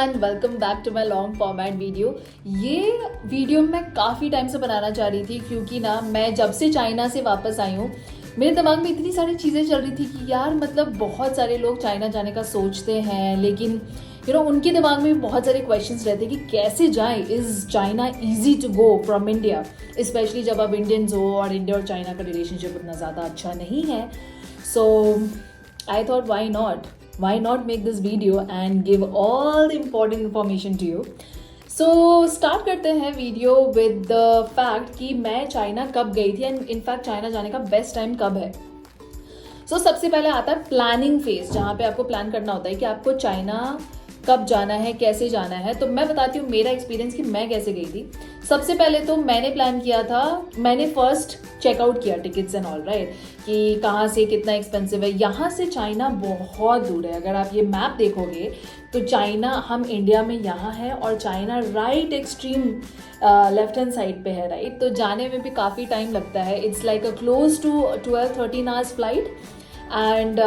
Everyone, welcome back to my long format video. ये video मैं काफ़ी टाइम से बनाना चाह रही थी क्योंकि ना मैं जब से चाइना से वापस आई हूँ मेरे दिमाग में इतनी सारी चीज़ें चल रही थी कि यार मतलब बहुत सारे लोग चाइना जाने का सोचते हैं, लेकिन उनके दिमाग में भी बहुत सारे क्वेश्चंस रहते हैं कि कैसे जाएं। Is China easy to go from India, especially जब आप इंडियंस हो और इंडिया और चाइना का रिलेशनशिप उतना ज़्यादा अच्छा नहीं है। So I thought why not make this video and give all the important information to you. So start करते हैं वीडियो with the fact कि मैं चाइना कब गई थी एंड इनफैक्ट चाइना जाने का बेस्ट टाइम कब है। सबसे पहले आता है प्लानिंग फेज, जहाँ पे आपको प्लान करना होता है कि आपको चाइना कब जाना है, कैसे जाना है। तो मैं बताती हूँ मेरा एक्सपीरियंस कि मैं कैसे गई थी। सबसे पहले तो मैंने प्लान किया था, मैंने फर्स्ट चेकआउट किया टिकट्स एंड ऑल राइट, कि कहाँ से कितना एक्सपेंसिव है। यहाँ से चाइना बहुत दूर है। अगर आप ये मैप देखोगे तो चाइना, हम इंडिया में यहाँ है और China right extreme left hand side पे है राइट। तो जाने में भी काफ़ी टाइम लगता है। It's like a close to 12-13 hours flight and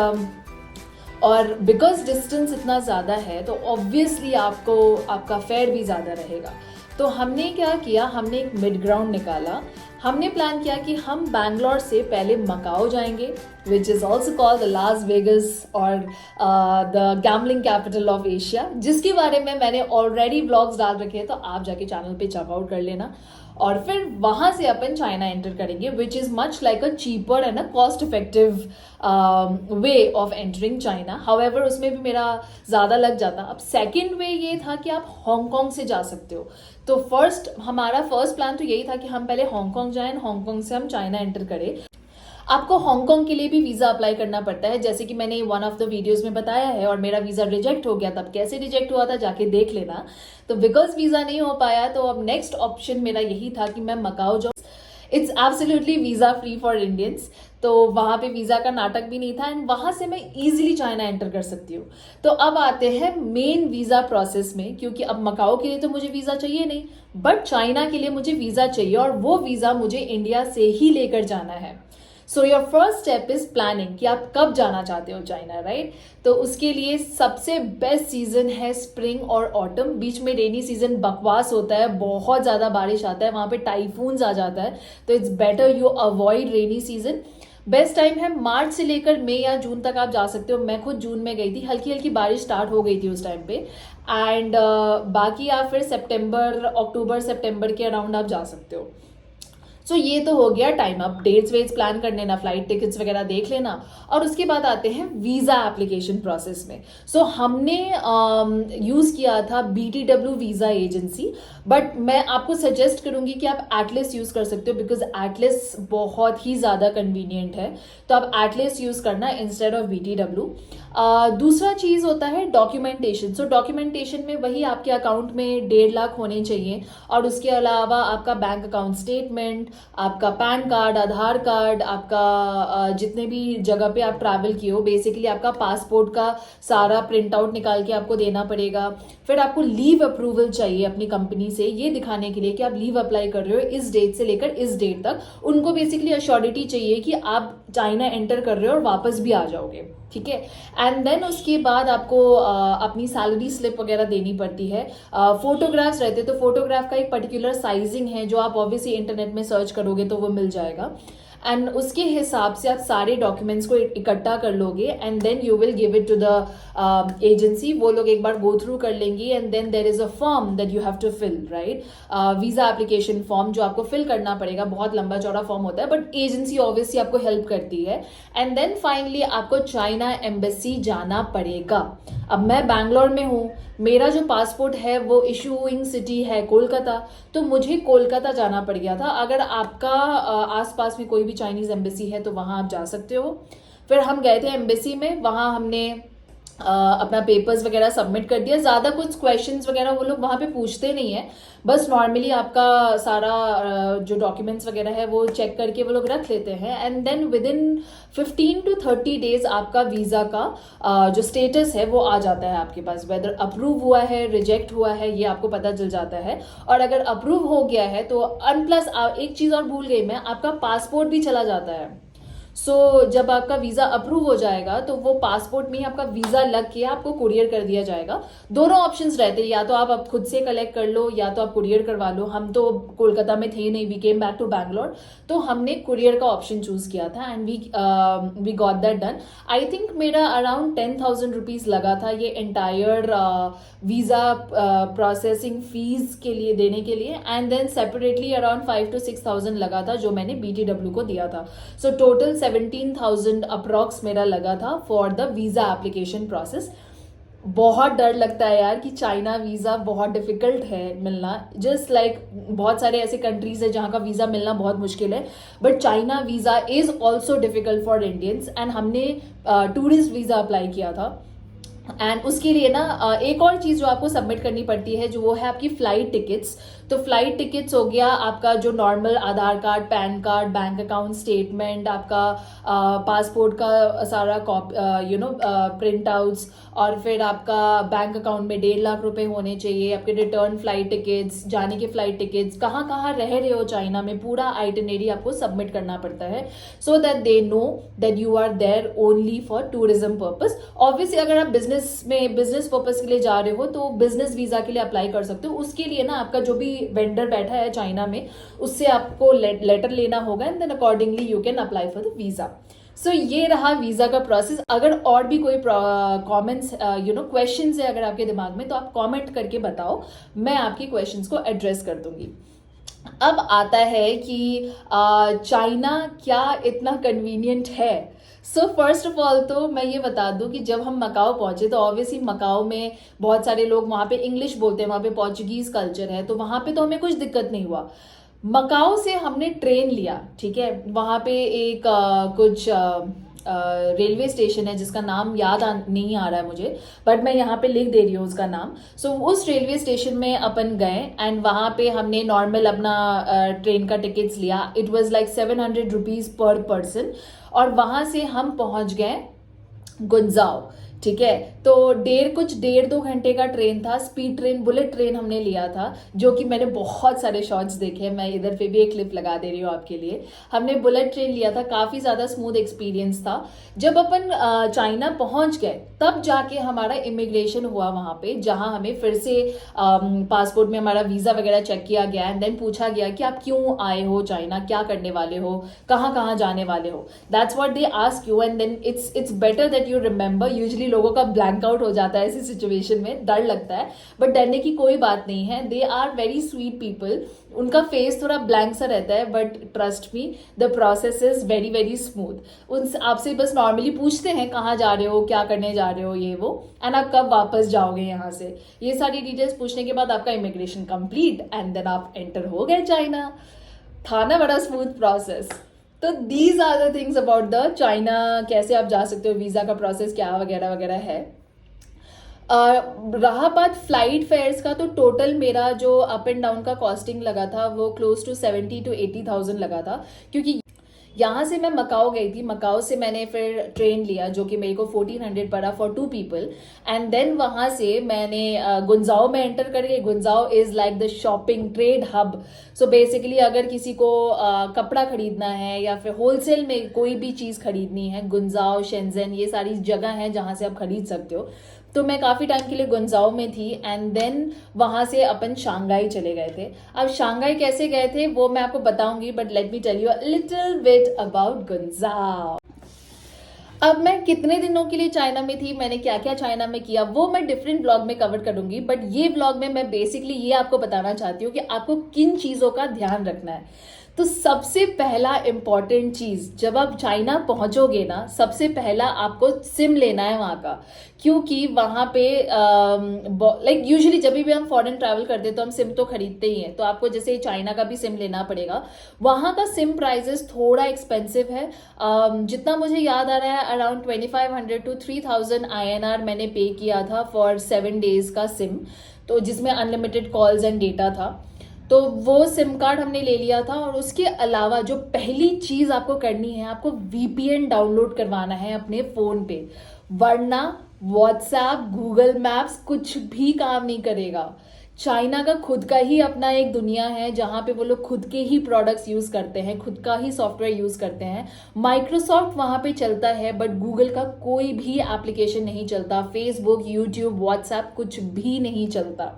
और बिकॉज डिस्टेंस इतना ज़्यादा है तो ऑब्वियसली आपका फेयर भी ज़्यादा रहेगा। तो हमने क्या किया, हमने एक मिड ग्राउंड निकाला। हमने प्लान किया कि हम बैंगलोर से पहले मकाओ जाएंगे, which is also called the Las Vegas और the gambling capital of Asia, जिसके बारे में मैंने ऑलरेडी व्लॉग्स डाल रखे हैं, तो आप जाके चैनल पे चेकआउट कर लेना। और फिर वहाँ से अपन चाइना एंटर करेंगे, which is much like a cheaper and a cost effective way of entering China. However उसमें भी मेरा ज़्यादा लग जाता। अब सेकेंड वे ये था कि आप हांगकांग से जा सकते हो। तो हमारा फर्स्ट प्लान तो यही था कि हम पहले हांगकांग जाएं, हांगकांग से हम चाइना एंटर करें। आपको हांगकांग के लिए भी वीज़ा अप्लाई करना पड़ता है, जैसे कि मैंने वन ऑफ द वीडियोस में बताया है। और मेरा वीज़ा रिजेक्ट हो गया। तब कैसे रिजेक्ट हुआ था जाके देख लेना। तो बिकॉज वीज़ा नहीं हो पाया तो अब नेक्स्ट ऑप्शन मेरा यही था कि मैं मकाओ जाऊँ। It's absolutely visa free for Indians, तो वहाँ पे वीज़ा का नाटक भी नहीं था एंड वहाँ से मैं ईजिली चाइना एंटर कर सकती हूँ। तो अब आते हैं मेन वीज़ा प्रोसेस में, क्योंकि अब मकाओ के लिए तो मुझे वीज़ा चाहिए नहीं, बट चाइना के लिए मुझे वीज़ा चाहिए और वो वीज़ा मुझे इंडिया से ही लेकर जाना है। So your first step is planning कि आप कब जाना चाहते हो चाइना राइट। तो उसके लिए सबसे बेस्ट सीजन है स्प्रिंग और ऑटम। बीच में रेनी सीजन बकवास होता है, बहुत ज़्यादा बारिश आता है, वहाँ पे टाइफून्स आ जाता है। तो it's better you avoid rainy season. Best time है मार्च से लेकर मई या जून तक आप जा सकते हो। मैं खुद जून में गई थी, हल्की हल्की बारिश स्टार्ट हो गई थी उस टाइम पे। एंड बाकी आप फिर अक्टूबर सितंबर के अराउंड आप जा सकते हो। सो ये तो हो गया टाइम। अब डेट्स वेट्स प्लान कर लेना, फ्लाइट टिकट्स वगैरह देख लेना। और उसके बाद आते हैं वीज़ा एप्लीकेशन प्रोसेस में। हमने यूज़ किया था BTW वीज़ा एजेंसी, बट मैं आपको सजेस्ट करूंगी कि आप एटलिस यूज़ कर सकते हो, बिकॉज एटलिस बहुत ही ज़्यादा कन्वीनियंट है। तो आप एटलिस यूज़ करना इंस्टेड ऑफ BTW। दूसरा चीज़ होता है डॉक्यूमेंटेशन। डॉक्यूमेंटेशन में वही आपके अकाउंट में 1.5 लाख होने चाहिए और उसके अलावा आपका बैंक अकाउंट स्टेटमेंट, आपका पैन कार्ड, आधार कार्ड, आपका जितने भी जगह पे आप ट्रैवल किए हो, बेसिकली आपका पासपोर्ट का सारा प्रिंट आउट निकाल के आपको देना पड़ेगा। फिर आपको लीव अप्रूवल चाहिए अपनी कंपनी से, ये दिखाने के लिए कि आप लीव अप्लाई कर रहे हो इस डेट से लेकर इस डेट तक। उनको बेसिकली अश्योरिटी चाहिए कि आप चाइना एंटर कर रहे हो और वापस भी आ जाओगे, ठीक है। एंड देन उसके बाद आपको अपनी सैलरी स्लिप वगैरह देनी पड़ती है। फोटोग्राफ्स रहते हैं, तो फोटोग्राफ का एक पर्टिकुलर साइजिंग है जो आप ऑब्वियसली इंटरनेट में सर्च करोगे तो वो मिल जाएगा। एंड उसके हिसाब से आप सारे डॉक्यूमेंट्स को इकट्ठा कर लोगे and then you will give it to the agency. वो लोग एक बार गो थ्रू कर लेंगे and then there is a form that you have to fill right, visa application form जो आपको फिल करना पड़ेगा। बहुत लंबा चौड़ा फॉर्म होता है बट एजेंसी ऑब्वियसली आपको हेल्प करती है। एंड देन फाइनली आपको चाइना एम्बेसी जाना पड़ेगा। अब मैं बैंगलोर में हूँ, मेरा जो पासपोर्ट है वो इशूइंग सिटी है कोलकाता, तो मुझे कोलकाता जाना पड़ गया था। अगर आपका आसपास में कोई भी चाइनीज एम्बेसी है तो वहाँ आप जा सकते हो। फिर हम गए थे एम्बेसी में, वहाँ हमने अपना पेपर्स वगैरह सबमिट कर दिया। ज़्यादा कुछ क्वेश्चंस वगैरह वो लोग वहाँ पे पूछते नहीं है, बस नॉर्मली आपका सारा जो डॉक्यूमेंट्स वगैरह है वो चेक करके वो लोग रख लेते हैं। And then within 15 to 30 days आपका वीज़ा का जो स्टेटस है वो आ जाता है आपके पास, वेदर अप्रूव हुआ है, रिजेक्ट हुआ है, ये आपको पता चल जाता है। और अगर अप्रूव हो गया है तो प्लस एक चीज़ और भूल गई मैं, आपका पासपोर्ट भी चला जाता है। सो जब आपका वीज़ा अप्रूव हो जाएगा तो वो पासपोर्ट में ही आपका वीज़ा लग के आपको कुरियर कर दिया जाएगा। दोनों ऑप्शंस रहते हैं, या तो आप खुद से कलेक्ट कर लो या तो आप कुरियर करवा लो। हम तो कोलकाता में थे नहीं, we came back to Bangalore, तो हमने कुरियर का ऑप्शन चूज किया था and we got that done. I think मेरा अराउंड 10,000 रुपीज़ लगा था ये एंटायर वीज़ा प्रोसेसिंग फीस के लिए देने के लिए, and then separately around 5 to 6,000 लगा था जो मैंने BTW को दिया था। सो टोटल 17,000 अप्रॉक्स मेरा लगा था for the visa application process. बहुत डर लगता है यार कि चाइना वीज़ा बहुत डिफिकल्ट है मिलना, जस्ट लाइक बहुत सारे ऐसे कंट्रीज है जहाँ का वीज़ा मिलना बहुत मुश्किल है, but China visa is also difficult for Indians. And हमने टूरिस्ट वीज़ा अप्लाई किया था, एंड उसके लिए ना एक और चीज़ जो आपको सबमिट करनी पड़ती है जो वो है आपकी फ़्लाइट टिकट्स। तो फ्लाइट टिकट्स हो गया आपका जो normal Aadhaar card, PAN card, bank account statement, आपका पासपोर्ट का सारा प्रिंट आउट्स, और फिर आपका बैंक अकाउंट में 1.5 लाख रुपए होने चाहिए, आपके रिटर्न फ्लाइट टिकट्स, जाने के फ्लाइट टिकट्स, कहाँ कहाँ रह रहे हो चाइना में, पूरा आइटिनरी आपको सबमिट करना पड़ता है so that they know that you are there only for tourism purpose. Obviously अगर आप बिजनेस पर्पज के लिए जा रहे हो तो बिजनेस वीजा के लिए अप्लाई कर सकते हो। उसके लिए ना आपका जो भी वेंडर बैठा है चाइना में उससे आपको लेटर लेना होगा and then accordingly you can apply for the visa. So ये रहा वीजा का प्रोसेस। अगर और भी कोई कमेंट्स क्वेश्चंस है अगर आपके दिमाग में तो आप कमेंट करके बताओ, मैं आपके क्वेश्चंस को एड्रेस कर दूंगी। अब आता है कि चाइना क्या इतना कन्वीनियंट है। सो फर्स्ट ऑफ ऑल तो मैं ये बता दूं कि जब हम मकाओ पहुंचे तो ऑब्वियसली मकाओ में बहुत सारे लोग वहाँ पे इंग्लिश बोलते हैं, वहाँ पे पोर्चुगीज कल्चर है, तो वहाँ पे तो हमें कुछ दिक्कत नहीं हुआ। मकाओ से हमने ट्रेन लिया, ठीक है, वहाँ पे एक कुछ रेलवे स्टेशन है जिसका नाम नहीं आ रहा है मुझे, बट मैं यहाँ पे लिख दे रही हूँ उसका नाम। सो उस रेलवे स्टेशन में अपन गए एंड वहाँ पे हमने नॉर्मल अपना ट्रेन का टिकट्स लिया। इट वाज लाइक 700 रुपीज़ पर पर्सन, और वहाँ से हम पहुँच गए गुंजाओ, ठीक है। तो 1.5-2 घंटे का ट्रेन था, स्पीड ट्रेन, बुलेट ट्रेन हमने लिया था, जो कि मैंने बहुत सारे शॉट्स देखे हैं। मैं इधर पे भी एक क्लिप लगा दे रही हूँ आपके लिए। हमने बुलेट ट्रेन लिया था, काफ़ी ज़्यादा स्मूथ एक्सपीरियंस था। जब अपन चाइना पहुँच गए तब जाके हमारा इमिग्रेशन हुआ वहाँ पे, जहाँ हमें फिर से पासपोर्ट में हमारा वीज़ा वगैरह चेक किया गया एंड देन पूछा गया कि आप क्यों आए हो चाइना, क्या करने वाले हो, कहाँ कहाँ जाने वाले हो। That's what they ask you and then it's better that you remember. Usually लोगों का ब्लैंक आउट हो जाता है ऐसी सिचुएशन में, डर लगता है, बट डरने की कोई बात नहीं है। They are very sweet people. उनका फेस थोड़ा ब्लैंक सा रहता है, but trust me the process is very very smooth. उनसे आपसे बस नॉर्मली पूछते हैं कहाँ जा रहे हो, क्या करने जा रहे हो, ये वो, एंड आप कब वापस जाओगे यहाँ से, ये सारी डिटेल्स पूछने के बाद आपका इमिग्रेशन कंप्लीट एंड देन आप एंटर हो गए चाइना। था ना बड़ा स्मूथ प्रोसेस। तो these are the things about the China, कैसे आप जा सकते हो, वीज़ा का प्रोसेस क्या वगैरह वगैरह है। रहा बात फ्लाइट फेयर्स का, तो टोटल मेरा जो अप एंड डाउन का कॉस्टिंग लगा था वो क्लोज टू 70 to 80,000 लगा था, क्योंकि यहाँ से मैं मकाओ गई थी, मकाओ से मैंने फिर ट्रेन लिया जो कि मेरे को 1400 पड़ा फॉर 2 पीपल, एंड देन वहाँ से मैंने गुंजाओ में एंटर कर गई। Guangzhou is like the shopping trade hub. So basically अगर किसी को कपड़ा खरीदना है या फिर होलसेल में कोई भी चीज़ खरीदनी है, गुंजाओ, शेंजन, ये सारी जगह हैं जहाँ से आप खरीद सकते हो। तो मैं काफ़ी टाइम के लिए गुंजाओ में थी एंड देन वहाँ से अपन शंघाई चले गए थे। अब शंघाई कैसे गए थे वो मैं आपको बताऊंगी, but let me tell you a little bit about Guangzhou. अब मैं कितने दिनों के लिए चाइना में थी, मैंने क्या क्या चाइना में किया, वो मैं डिफरेंट ब्लॉग में कवर करूंगी, बट ये ब्लॉग में मैं बेसिकली ये आपको बताना चाहती हूँ कि आपको किन चीज़ों का ध्यान रखना है। तो सबसे पहला इंपॉर्टेंट चीज़, जब आप चाइना पहुंचोगे ना, सबसे पहला आपको सिम लेना है वहाँ का, क्योंकि वहाँ पे लाइक यूजुअली जब भी हम फॉरेन ट्रैवल करते हैं तो हम सिम तो खरीदते ही हैं, तो आपको जैसे चाइना का भी सिम लेना पड़ेगा। वहाँ का सिम प्राइजेस थोड़ा एक्सपेंसिव है। जितना मुझे याद आ रहा है अराउंड 2500 to 3000 INR मैंने पे किया था फॉर 7 days का सिम, तो जिसमें अनलिमिटेड कॉल्स एंड डेटा था। तो वो सिम कार्ड हमने ले लिया था, और उसके अलावा जो पहली चीज़ आपको करनी है, आपको VPN डाउनलोड करवाना है अपने फ़ोन पे, वरना व्हाट्सएप, गूगल मैप्स कुछ भी काम नहीं करेगा। चाइना का खुद का ही अपना एक दुनिया है जहाँ पे वो लोग खुद के ही प्रोडक्ट्स यूज़ करते हैं, खुद का ही सॉफ्टवेयर यूज़ करते हैं। माइक्रोसॉफ्ट वहाँ पे चलता है बट गूगल का कोई भी एप्लीकेशन नहीं चलता, फेसबुक, यूट्यूब, व्हाट्सएप कुछ भी नहीं चलता।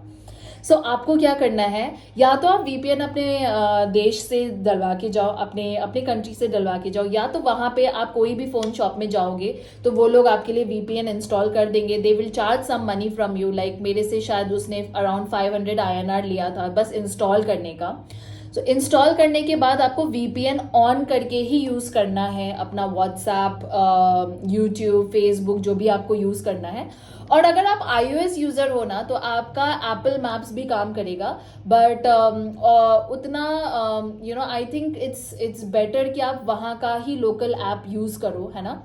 सो आपको क्या करना है, या तो आप वीपीएन अपने देश से डलवा के जाओ, अपने अपने कंट्री से डलवा के जाओ, या तो वहाँ पे आप कोई भी फ़ोन शॉप में जाओगे तो वो लोग आपके लिए वीपीएन इंस्टॉल कर देंगे। They will charge some money from you, like मेरे से शायद उसने अराउंड 500 INR लिया था बस इंस्टॉल करने का। सो इंस्टॉल करने के बाद आपको वीपीएन ऑन करके ही यूज़ करना है अपना व्हाट्सएप, यूट्यूब, फेसबुक जो भी आपको यूज़ करना है। और अगर आप iOS यूज़र हो ना तो आपका एप्पल मैप्स भी काम करेगा, बट उतना आई थिंक इट्स बेटर कि आप वहाँ का ही लोकल ऐप यूज़ करो, है ना।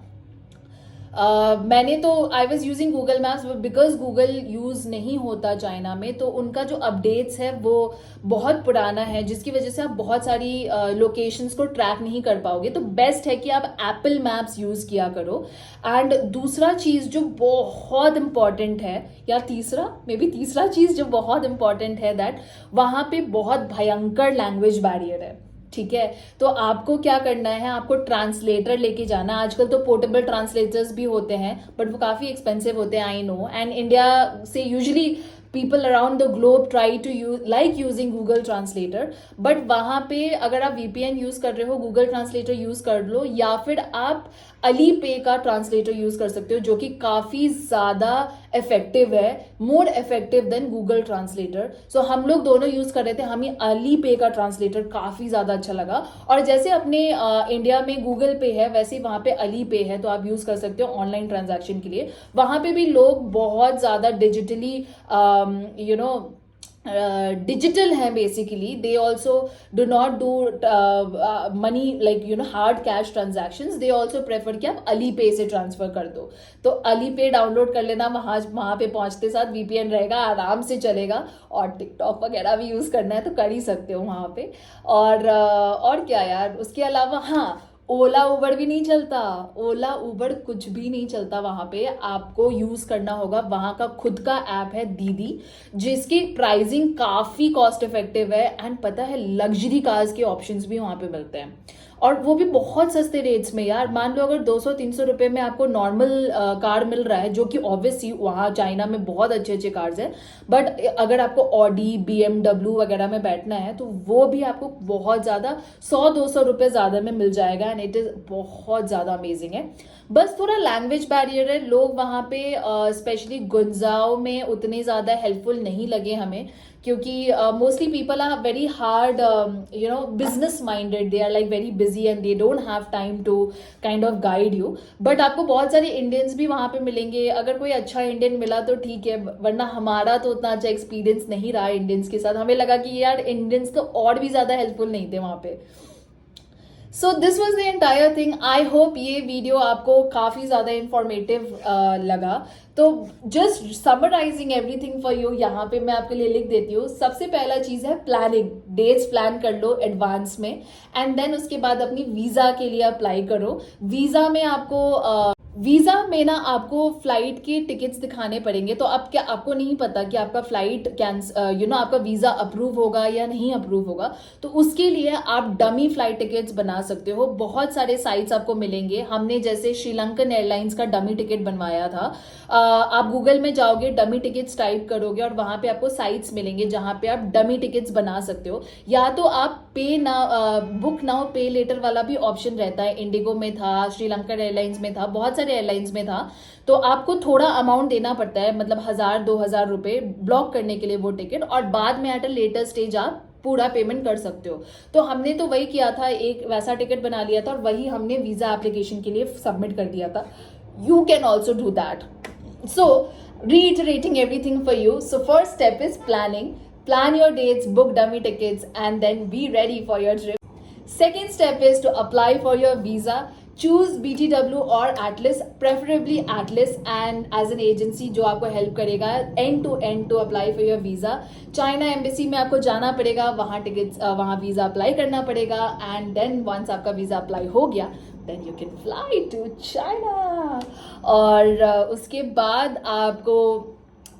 मैंने तो I was using Google maps because Google use नहीं होता चाइना में, तो उनका जो अपडेट्स है वो बहुत पुराना है जिसकी वजह से आप बहुत सारी लोकेशंस को ट्रैक नहीं कर पाओगे। तो बेस्ट है कि आप एप्पल मैप्स यूज़ किया करो। एंड दूसरा चीज़ जो बहुत इंपॉर्टेंट है, या तीसरा चीज़ जो बहुत इंपॉर्टेंट है, दैट वहाँ पे बहुत भयंकर लैंग्वेज बैरियर है, ठीक है। तो आपको क्या करना है, आपको ट्रांसलेटर लेके जाना। आजकल तो पोर्टेबल ट्रांसलेटर्स भी होते हैं बट वो काफ़ी एक्सपेंसिव होते हैं, आई नो। एंड इंडिया से usually people around the globe try to using Google translator, but वहाँ पे अगर आप वीपीएन यूज़ कर रहे हो, गूगल ट्रांसलेटर यूज़ कर लो, या फिर आप अली पे का ट्रांसलेटर यूज़ कर सकते हो जो कि काफ़ी ज़्यादा इफेक्टिव है, more effective than Google translator. So हम लोग दोनों यूज़ कर रहे थे, हमें अली पे का ट्रांसलेटर काफ़ी ज़्यादा अच्छा लगा। और जैसे अपने इंडिया में गूगल पे है वैसे ही वहाँ पे अली पे है, तो आप यूज़ कर सकते हो ऑनलाइन ट्रांजैक्शन के लिए। वहाँ पे भी लोग बहुत ज़्यादा डिजिटली डिजिटल हैं basically. They also do not do money like hard cash transactions, they also prefer कि आप अली पे से ट्रांसफर कर दो। तो अली पे डाउनलोड कर लेना, वहाँ पे पहुँचते साथ वीपीएन रहेगा, आराम से चलेगा। और टिकटॉक वगैरह भी यूज़ करना है तो कर ही सकते हो वहाँ पे। और क्या यार, उसके अलावा हाँ, ओला उबर भी नहीं चलता, ओला उबर कुछ भी नहीं चलता वहाँ पे। आपको यूज़ करना होगा वहाँ का खुद का ऐप है दीदी, जिसकी प्राइसिंग काफ़ी कॉस्ट इफेक्टिव है। एंड पता है लग्जरी कार्स के ऑप्शंस भी वहाँ पे मिलते हैं, और वो भी बहुत सस्ते रेट्स में यार। मान लो अगर 200-300 रुपये में आपको नॉर्मल कार मिल रहा है, जो कि ऑब्वियसली वहाँ चाइना में बहुत अच्छे अच्छे कार्स हैं, बट अगर आपको ऑडी, BMW वगैरह में बैठना है तो वो भी आपको बहुत ज़्यादा 100-200 रुपये ज़्यादा में मिल जाएगा। एंड इट इज़ बहुत ज़्यादा अमेजिंग है। बस थोड़ा लैंग्वेज बैरियर है, लोग वहाँ पे स्पेशली गुंजाओ में उतने ज़्यादा हेल्पफुल नहीं लगे हमें, क्योंकि mostly people are very hard business minded, they are like very busy and they don't have time to kind of guide you. But आपको बहुत सारे इंडियंस भी वहाँ पे मिलेंगे, अगर कोई अच्छा इंडियन मिला तो ठीक है, वरना हमारा तो उतना अच्छा एक्सपीरियंस नहीं रहा इंडियंस के साथ। हमें लगा कि यार इंडियंस तो और भी ज़्यादा हेल्पफुल नहीं थे वहाँ पे। So this was the entire thing. I hope ये वीडियो आपको काफ़ी ज़्यादा इंफॉर्मेटिव लगा। तो just summarising everything for you, यहाँ पे मैं आपके लिए लिख देती हूँ। सबसे पहला चीज़ है प्लानिंग, डेट्स प्लान कर लो एडवांस में, एंड देन उसके बाद अपनी वीज़ा के लिए अप्लाई करो। वीज़ा में ना आपको फ्लाइट के टिकट्स दिखाने पड़ेंगे। तो अब क्या आपको नहीं पता कि आपका फ्लाइट आपका वीज़ा अप्रूव होगा या नहीं अप्रूव होगा, तो उसके लिए आप डमी फ्लाइट टिकट्स बना सकते हो। बहुत सारे साइट्स आपको मिलेंगे। हमने जैसे श्रीलंकन एयरलाइंस का डमी टिकट बनवाया था। आप गूगल में जाओगे, डमी टिकट्स टाइप करोगे और वहाँ पे आपको साइट्स मिलेंगे जहाँ पे आप डमी टिकट्स बना सकते हो। या तो आप बुक नाउ पे लेटर वाला भी ऑप्शन रहता है, इंडिगो में था, श्रीलंकन एयरलाइंस में था, बहुत सारे एयरलाइंस में था। तो आपको थोड़ा अमाउंट देना पड़ता है, मतलब 1000-2000 रुपए ब्लॉक करने के लिए वो टिकट, और बाद में एट अ लेटर स्टेज आप पूरा पेमेंट कर सकते हो। तो हमने तो वही किया था, एक वैसा टिकट बना लिया था और वही हमने वीजा एप्लीकेशन के लिए सबमिट कर दिया था। You can also do that. So reiterating everything for you. So first step is planning. Plan your dates, book dummy tickets, and then be ready for your trip. Second step is to apply for your visa. Choose BTW or Atlas, preferably Atlas, and as an agency जो आपको help करेगा end to end to apply for your visa. China embassy में आपको जाना पड़ेगा, वहाँ visa apply करना पड़ेगा, एंड देन वंस आपका वीज़ा अप्लाई हो गया then you can fly to China. और उसके बाद आपको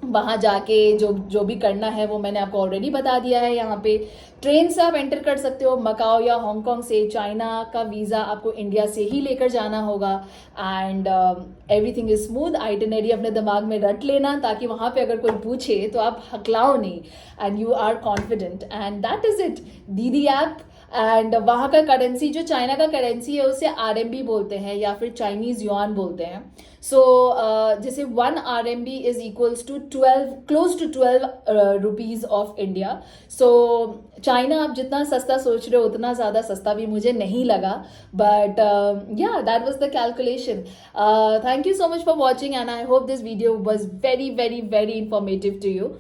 वहाँ जाके जो जो भी करना है वो मैंने आपको ऑलरेडी बता दिया है यहाँ पे। ट्रेन से आप एंटर कर सकते हो मकाओ या हांगकांग से। चाइना का वीज़ा आपको इंडिया से ही लेकर जाना होगा and everything is smooth. Itinerary अपने दिमाग में रट लेना ताकि वहाँ पे अगर कोई पूछे तो आप हकलाओ नहीं and you are confident and that is it. Didi app and वहाँ का करेंसी जो चाइना का करेंसी है उसे आरएमबी बोलते हैं या फिर चाइनीज युआन बोलते हैं। सो जैसे 1 RMB is equals to 12 close to 12 rupees of India. So China आप जितना सस्ता सोच रहे हो उतना ज़्यादा सस्ता भी मुझे नहीं लगा, but yeah that was the calculation. Thank you so much for watching and I hope this video was very very very informative to you.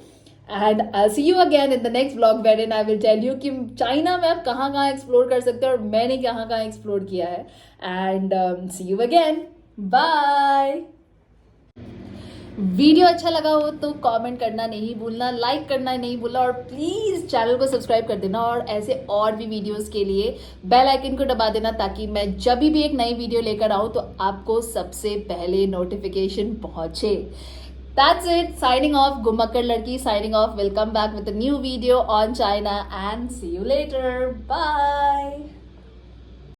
And I see you again in the next blog wherein I will tell you कि China में आप कहाँ कहाँ explore कर सकते हो और मैंने कहाँ कहाँ एक्सप्लोर किया है। And see you again, bye. Video अच्छा लगा हो तो कमेंट करना नहीं भूलना, लाइक करना नहीं भूलना और प्लीज़ चैनल को सब्सक्राइब कर देना। और ऐसे और भी वीडियोस के लिए बेल आइकन को दबा देना ताकि मैं जब भी एक नई वीडियो लेकर आऊँ तो आपको सबसे पहले नोटिफिकेशन पहुँचे। That's it. Signing off. Gummakkad Ladki signing off. We'll come back with a new video on China and see you later. Bye.